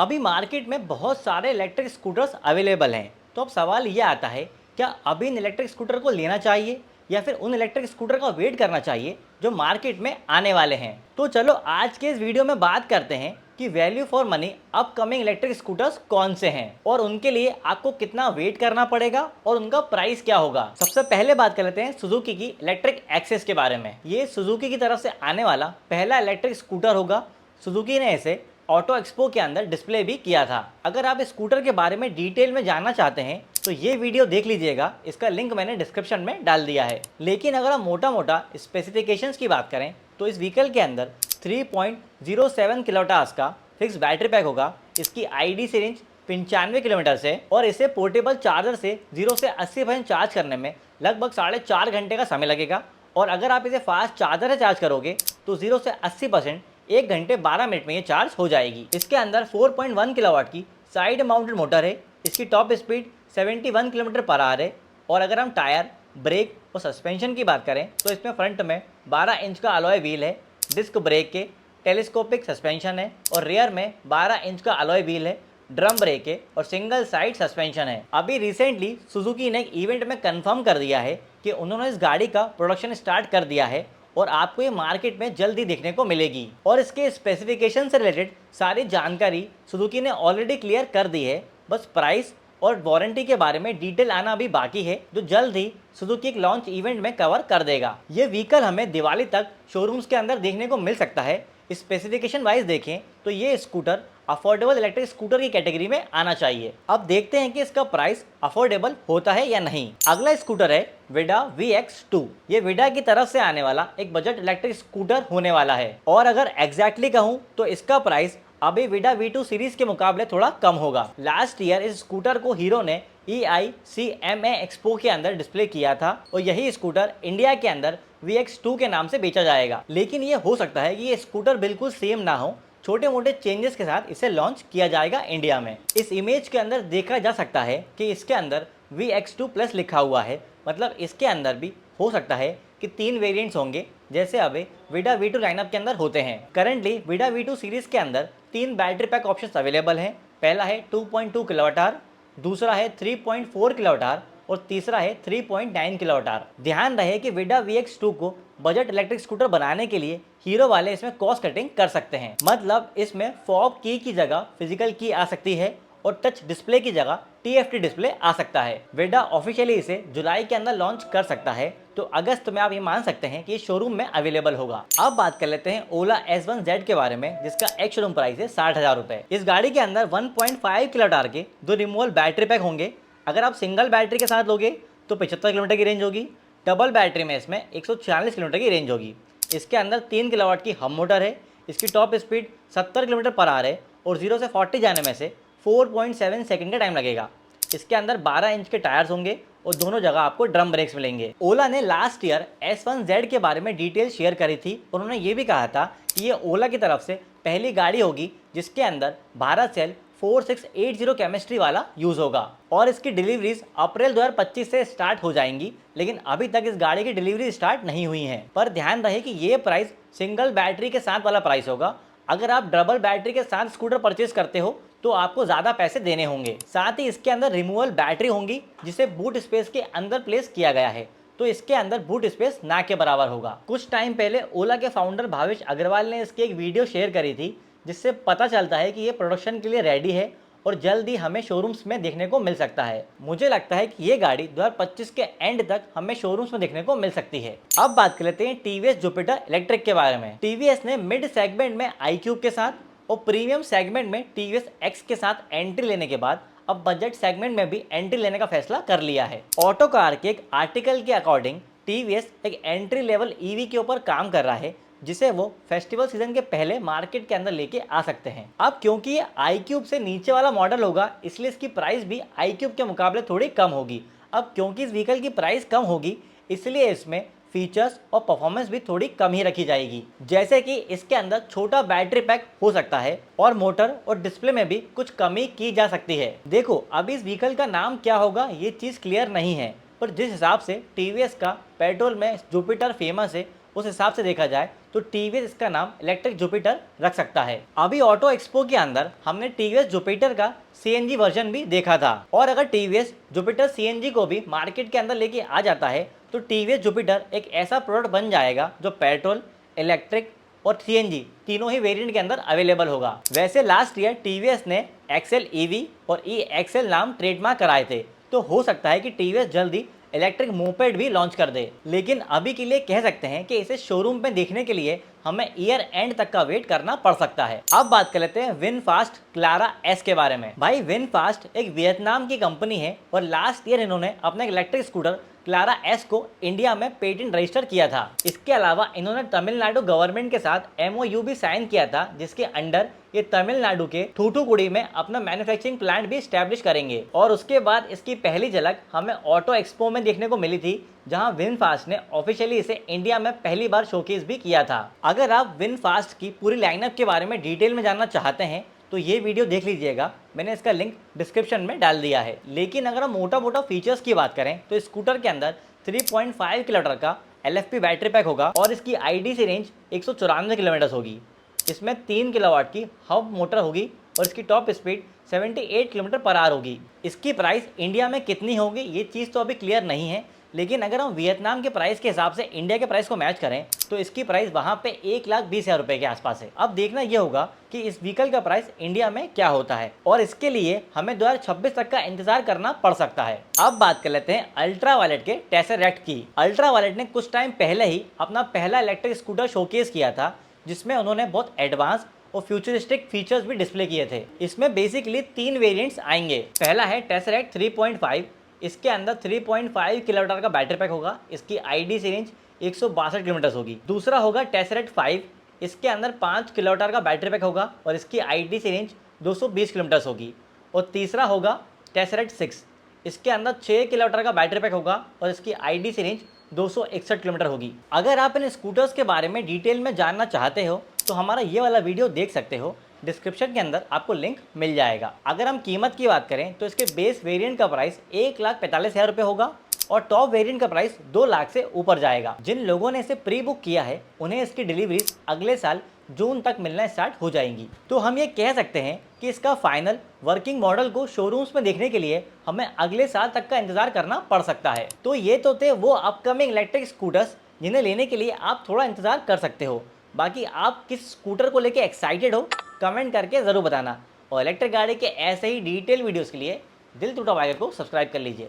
अभी मार्केट में बहुत सारे इलेक्ट्रिक स्कूटर्स अवेलेबल हैं। तो अब सवाल ये आता है, क्या अभी इन इलेक्ट्रिक स्कूटर को लेना चाहिए या फिर उन इलेक्ट्रिक स्कूटर का वेट करना चाहिए जो मार्केट में आने वाले हैं। तो चलो आज के इस वीडियो में बात करते हैं कि value for money upcoming electric scooters कौन से हैं और उनके लिए आपको कितना वेट करना पड़ेगा और उनका प्राइस क्या होगा। सबसे पहले बात कर लेते हैं सुजुकी की इलेक्ट्रिक एक्सेस के बारे में। ये सुजुकी की तरफ से आने वाला पहला इलेक्ट्रिक स्कूटर होगा। सुजुकी ने इसे ऑटो एक्सपो के अंदर डिस्प्ले भी किया था। अगर आप स्कूटर के बारे में डिटेल में जानना चाहते हैं तो ये वीडियो देख लीजिएगा, इसका लिंक मैंने डिस्क्रिप्शन में डाल दिया है। लेकिन अगर हम मोटा मोटा स्पेसिफिकेशंस की बात करें तो इस व्हीकल के अंदर 3.07 किलोवाट का फिक्स बैटरी पैक होगा। इसकी आईडीसी रेंज 95 किलोमीटर से और इसे पोर्टेबल चार्जर से 0 से 80% चार्ज करने में लगभग 4.5 घंटे का समय लगेगा। और अगर आप इसे फास्ट चार्जर से चार्ज करोगे तो 0 से 80% 1 घंटे 12 मिनट में ये चार्ज हो जाएगी। इसके अंदर 4.1 किलोवाट की साइड माउंटेड मोटर है। इसकी top speed 71 kilometre per hour है। और अगर हम टायर, ब्रेक और सस्पेंशन की बात करें तो इसमें फ्रंट में 12 इंच का अलॉय व्हील है, डिस्क ब्रेक के, टेलीस्कोपिक सस्पेंशन है और रियर में 12 इंच का अलॉय व्हील है, ड्रम ब्रेक है और सिंगल साइड सस्पेंशन है। अभी रिसेंटली सुजुकी ने एक इवेंट में कंफर्म कर दिया है कि उन्होंने इस गाड़ी का प्रोडक्शन स्टार्ट कर दिया है और आपको ये मार्केट में जल्दी देखने को मिलेगी। और इसके स्पेसिफिकेशन से रिलेटेड सारी जानकारी सुजुकी ने ऑलरेडी क्लियर कर दी है। बस प्राइस और वारंटी के बारे में डिटेल आना अभी बाकी है, जो जल्द ही सुजुकी एक लॉन्च इवेंट में कवर कर देगा। ये व्हीकल हमें दिवाली तक शोरूम्स के अंदर देखने को मिल सकता है। स्पेसिफिकेशन वाइज देखें तो ये स्कूटर अफोर्डेबल इलेक्ट्रिक स्कूटर की कैटेगरी में आना चाहिए। अब देखते हैं कि इसका प्राइस अफोर्डेबल होता है या नहीं। अगला स्कूटर है विडा VX2। ये विडा की तरफ से आने वाला एक बजट इलेक्ट्रिक स्कूटर होने वाला है और अगर एग्जैक्टली कहूं तो इसका प्राइस अभी विडा V2 सीरीज के मुकाबले थोड़ा कम होगा। लास्ट ईयर इस स्कूटर को हीरो ने EICMA एक्सपो के अंदर डिस्प्ले किया था और यही स्कूटर इंडिया के अंदर VX2 के नाम से बेचा जाएगा। लेकिन ये हो सकता है कि ये स्कूटर बिल्कुल सेम ना हो, छोटे मोटे चेंजेस के साथ इसे लॉन्च किया जाएगा इंडिया में। इस इमेज के अंदर देखा जा सकता है कि इसके अंदर VX2 प्लस लिखा हुआ है, मतलब इसके अंदर भी हो सकता है कि 3 वेरिएंट्स होंगे जैसे अभी विडा V2 लाइनअप के अंदर होते हैं। करंटली विडा V2 सीरीज के अंदर 3 बैटरी पैक ऑप्शंस अवेलेबल हैं। पहला है 2.2 किलोवाट आवर, दूसरा है 3.4 किलोवाट आवर और तीसरा है 3.9 किलोवाट आवर। ध्यान रहे कि विडा VX2 को बजट इलेक्ट्रिक स्कूटर बनाने के लिए हीरो वाले इसमें कॉस्ट कटिंग कर सकते हैं। मतलब इसमें फॉब की जगह फिजिकल की आ सकती है और टच डिस्प्ले की जगह TFT डिस्प्ले आ सकता है। विडा ऑफिशियली इसे जुलाई के अंदर लॉन्च कर सकता है, तो अगस्त में आप ये मान सकते हैं कि ये शोरूम में अवेलेबल होगा। अब बात कर लेते हैं ओला S1Z के बारे में, जिसका एक शोरूम प्राइस है 60,000 रुपए। इस गाड़ी के अंदर 1.5 किलोवाट आवर के 2 रिमूवेबल बैटरी पैक होंगे। अगर आप सिंगल बैटरी के साथ लोगे तो 75 किलोमीटर की रेंज होगी, डबल बैटरी में इसमें 140 किलोमीटर की रेंज होगी। इसके अंदर 3 किलोवाट की हब मोटर है। इसकी top speed 70 kilometre per hour है और 0 से 40 जाने में से 4.7 सेकंड का टाइम लगेगा। इसके अंदर 12 इंच के टायर्स होंगे और दोनों जगह आपको ड्रम ब्रेक्स मिलेंगे। ओला ने लास्ट ईयर S1Z के बारे में डिटेल शेयर करी थी। उन्होंने ये भी कहा था कि ये ओला की तरफ से पहली गाड़ी होगी जिसके अंदर भारत सेल 4680 केमिस्ट्री वाला यूज होगा और इसकी डिलीवरीज अप्रैल 2025 से स्टार्ट हो जाएंगी। लेकिन अभी तक इस गाड़ी की डिलीवरी स्टार्ट नहीं हुई है। पर ध्यान रहे कि ये प्राइस सिंगल बैटरी के साथ वाला प्राइस होगा। अगर आप डबल बैटरी के साथ स्कूटर परचेज करते हो तो आपको ज़्यादा पैसे देने होंगे। साथ ही इसके अंदर रिमूवल बैटरी होंगी जिसे बूट स्पेस के अंदर प्लेस किया गया है, तो इसके अंदर बूट स्पेस ना के बराबर होगा। कुछ टाइम पहले ओला के फाउंडर भावेश अग्रवाल ने इसकी एक वीडियो शेयर करी थी, जिससे पता चलता है कि ये प्रोडक्शन के लिए रेडी है और जल्द ही हमें शोरूम्स में देखने को मिल सकता है। मुझे लगता है कि ये गाड़ी 2025 के एंड तक हमें शोरूम्स में देखने को मिल सकती है। अब बात कर लेते हैं TVS जुपिटर इलेक्ट्रिक के बारे में। TVS ने मिड सेगमेंट में iQube के साथ और प्रीमियम सेगमेंट में TVS X के साथ एंट्री लेने के बाद अब बजट सेगमेंट में भी एंट्री लेने का फैसला कर लिया है। ऑटो कार के एक आर्टिकल के अकॉर्डिंग TVS एक एंट्री लेवल EV के ऊपर काम कर रहा है, जिसे वो फेस्टिवल सीजन के पहले मार्केट के अंदर लेके आ सकते हैं। अब क्योंकि ये iQube से नीचे वाला मॉडल होगा, इसलिए इसकी प्राइस भी iQube के मुकाबले थोड़ी कम होगी। अब क्योंकि इस व्हीकल की प्राइस कम होगी, इसलिए इसमें फीचर्स और परफॉर्मेंस भी थोड़ी कम ही रखी जाएगी। जैसे कि इसके अंदर छोटा बैटरी पैक हो सकता है और मोटर और डिस्प्ले में भी कुछ कमी की जा सकती है। देखो, अभी इस व्हीकल का नाम क्या होगा ये चीज़ क्लियर नहीं है, पर जिस हिसाब से TVS का पेट्रोल में जुपिटर फेमस है उस हिसाब से देखा जाए तो टीवीएस इसका नाम इलेक्ट्रिक जुपिटर रख सकता है। अभी ऑटो एक्सपो के अंदर हमने टीवीएस जुपिटर का सीएनजी वर्जन भी देखा था, और अगर टीवीएस जुपिटर सीएनजी को भी मार्केट के अंदर लेके आ जाता है तो टीवीएस जुपिटर एक ऐसा प्रोडक्ट बन जाएगा जो पेट्रोल, इलेक्ट्रिक और सीएनजी तीनों ही वेरिएंट के अंदर अवेलेबल होगा। वैसे लास्ट ईयर टीवीएस ने एक्सेल ईवी और ई एक्सेल नाम ट्रेडमार्क कराए थे, तो हो सकता है कि टीवीएस जल्दी इलेक्ट्रिक मोपेड भी लॉन्च कर दे। लेकिन अभी के लिए कह सकते हैं कि इसे शोरूम में देखने के लिए हमें ईयर एंड तक का वेट करना पड़ सकता है। अब बात कर लेते हैं विनफास्ट क्लारा एस के बारे में। भाई विनफास्ट एक वियतनाम की कंपनी है और लास्ट ईयर इन्होंने अपना इलेक्ट्रिक स्कूटर क्लारा एस को इंडिया में पेटेंट रजिस्टर किया था। इसके अलावा इन्होंने तमिलनाडु गवर्नमेंट के साथ एमओयू भी साइन किया था, जिसके अंडर ये तमिलनाडु के थूथुकुडी में अपना मैन्युफैक्चरिंग प्लांट भी स्टैब्लिश करेंगे। और उसके बाद इसकी पहली झलक हमें ऑटो एक्सपो में देखने को मिली थी, जहां विनफास्ट ने ऑफिशियली इसे इंडिया में पहली बार शोकेस भी किया था। अगर आप विनफास्ट की पूरी लाइनअप के बारे में डिटेल में जानना चाहते हैं तो ये वीडियो देख लीजिएगा, मैंने इसका लिंक डिस्क्रिप्शन में डाल दिया है। लेकिन अगर हम मोटा मोटा फीचर्स की बात करें तो स्कूटर के अंदर 3.5 किलोमीटर का LFP बैटरी पैक होगा और इसकी IDC रेंज 194 किलोमीटर होगी। इसमें 3 किलोवाट की हब मोटर होगी और इसकी top speed 78 kilometre per hour होगी। इसकी प्राइस इंडिया में कितनी होगी ये चीज़ तो अभी क्लियर नहीं है, लेकिन अगर हम वियतनाम के प्राइस के हिसाब से इंडिया के प्राइस को मैच करें तो इसकी प्राइस वहाँ पे 1,20,000 रुपये के आसपास है। अब देखना ये होगा कि इस व्हीकल का प्राइस इंडिया में क्या होता है, और इसके लिए हमें 2026 तक का इंतजार करना पड़ सकता है। अब बात कर लेते हैं अल्ट्रावायलेट के टेसरैक्ट की। अल्ट्रावायलेट ने कुछ टाइम पहले ही अपना पहला इलेक्ट्रिक स्कूटर शोकेस किया था, जिसमें उन्होंने बहुत एडवांस और फ्यूचरिस्टिक फीचर्स भी डिस्प्ले किए थे। इसमें बेसिकली 3 वेरिएंट्स आएंगे। पहला है टेसरैक्ट 3.5, इसके अंदर 3.5 किलोमीटर का बैटरी पैक होगा। इसकी IDC रेंज 162 किलोमीटर होगी। दूसरा होगा टेसरैक्ट 5, इसके अंदर 5 किलोमीटर का बैटरी पैक होगा और इसकी IDC रेंज 220 किलोमीटर होगी। और तीसरा होगा टेसरैक्ट 6, इसके अंदर 6 किलोमीटर का बैटरी पैक होगा और इसकी IDC रेंज 261 किलोमीटर होगी। अगर आप इन स्कूटर्स के बारे में डिटेल में जानना चाहते हो तो हमारा ये वाला वीडियो देख सकते हो, डिस्क्रिप्शन के अंदर आपको लिंक मिल जाएगा। अगर हम कीमत की बात करें तो इसके बेस वेरिएंट का प्राइस 1,45,000 रुपये होगा और टॉप वेरिएंट का प्राइस 2 लाख से ऊपर जाएगा। जिन लोगों ने इसे प्री बुक किया है उन्हें इसकी डिलीवरी अगले साल जून तक मिलना स्टार्ट हो जाएंगी। तो हम ये कह सकते हैं कि इसका फाइनल वर्किंग मॉडल को शोरूम्स में देखने के लिए हमें अगले साल तक का इंतजार करना पड़ सकता है। तो ये तो थे वो अपकमिंग इलेक्ट्रिक स्कूटर्स जिन्हें लेने के लिए आप थोड़ा इंतजार कर सकते हो। बाकी आप किस स्कूटर को लेके एक्साइटेड हो कमेंट करके ज़रूर बताना, और इलेक्ट्रिक गाड़ी के ऐसे ही डिटेल वीडियोस के लिए दिल टूटा वाइगर को सब्सक्राइब कर लीजिए।